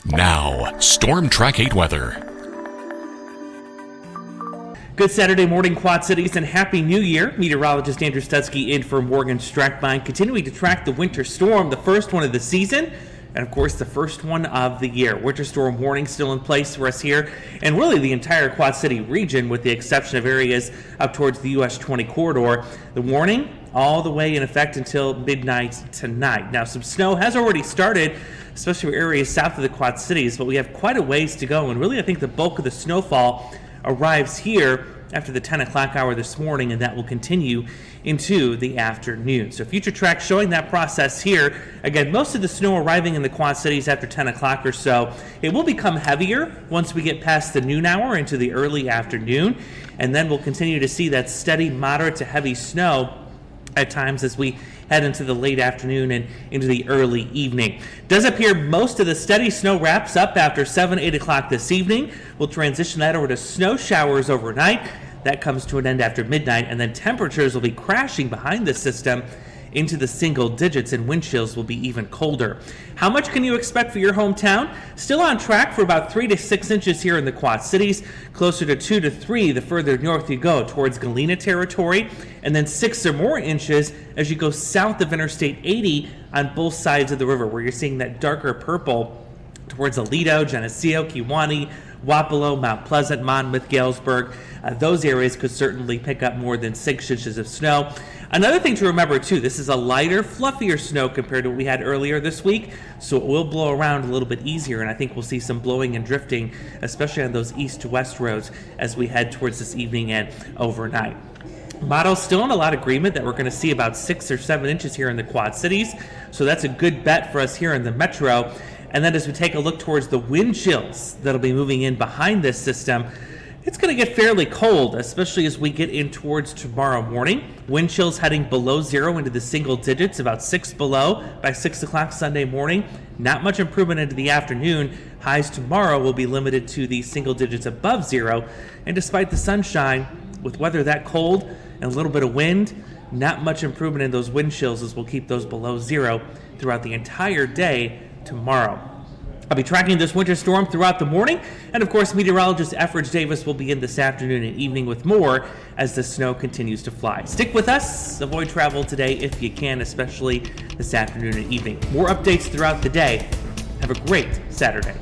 Now, Storm Track 8 weather. Good Saturday morning, Quad Cities, and Happy New Year. Meteorologist Andrew Stutzky in for Morgan Strackbine, continuing to track the winter storm, the first one of the season, and of course the first one of the year. Winter storm warning still in place for us here, and really the entire Quad City region, with the exception of areas up towards the US 20 corridor. The warning all the way in effect until midnight tonight. Now, some snow has already started, especially for areas south of the Quad Cities, but we have quite a ways to go, and really I think the bulk of the snowfall arrives here after the 10 o'clock hour this morning, and that will continue into the afternoon. So future tracks showing that process here. Again, most of the snow arriving in the Quad Cities after 10 o'clock or so. It will become heavier once we get past the noon hour into the early afternoon, and then we'll continue to see that steady, moderate to heavy snow at times as we head into the late afternoon and into the early evening. Does appear most of the steady snow wraps up after 7, 8 o'clock this evening. We'll transition that over to snow showers overnight. That comes to an end after midnight, and then temperatures will be crashing behind the system into the single digits, and wind chills will be even colder. How much can you expect for your hometown? Still on track for about 3 to 6 inches here in the Quad Cities, closer to 2 to 3 the further north you go towards Galena territory, and then 6 or more inches as you go south of Interstate 80 on both sides of the river, where you're seeing that darker purple towards Aledo, Geneseo, Kewaunee, Wapello, Mount Pleasant, Monmouth, Galesburg. Those areas could certainly pick up more than 6 inches of snow. Another thing to remember too, this is a lighter, fluffier snow compared to what we had earlier this week, so it will blow around a little bit easier, and I think we'll see some blowing and drifting, especially on those east to west roads as we head towards this evening and overnight. Models still in a lot of agreement that we're going to see about 6 or 7 inches here in the Quad Cities, so that's a good bet for us here in the metro. And then as we take a look towards the wind chills that'll be moving in behind this system, it's going to get fairly cold, especially as we get in towards tomorrow morning. Wind chills heading below 0 into the single digits, about 6 below by 6 o'clock Sunday morning. Not much improvement into the afternoon. Highs tomorrow will be limited to the single digits above 0. And despite the sunshine, with weather that cold and a little bit of wind, not much improvement in those wind chills as we'll keep those below 0 throughout the entire day tomorrow. I'll be tracking this winter storm throughout the morning, and of course meteorologist Efridge Davis will be in this afternoon and evening with more as the snow continues to fly. Stick with us, avoid travel today if you can, especially this afternoon and evening. More updates throughout the day. Have a great Saturday.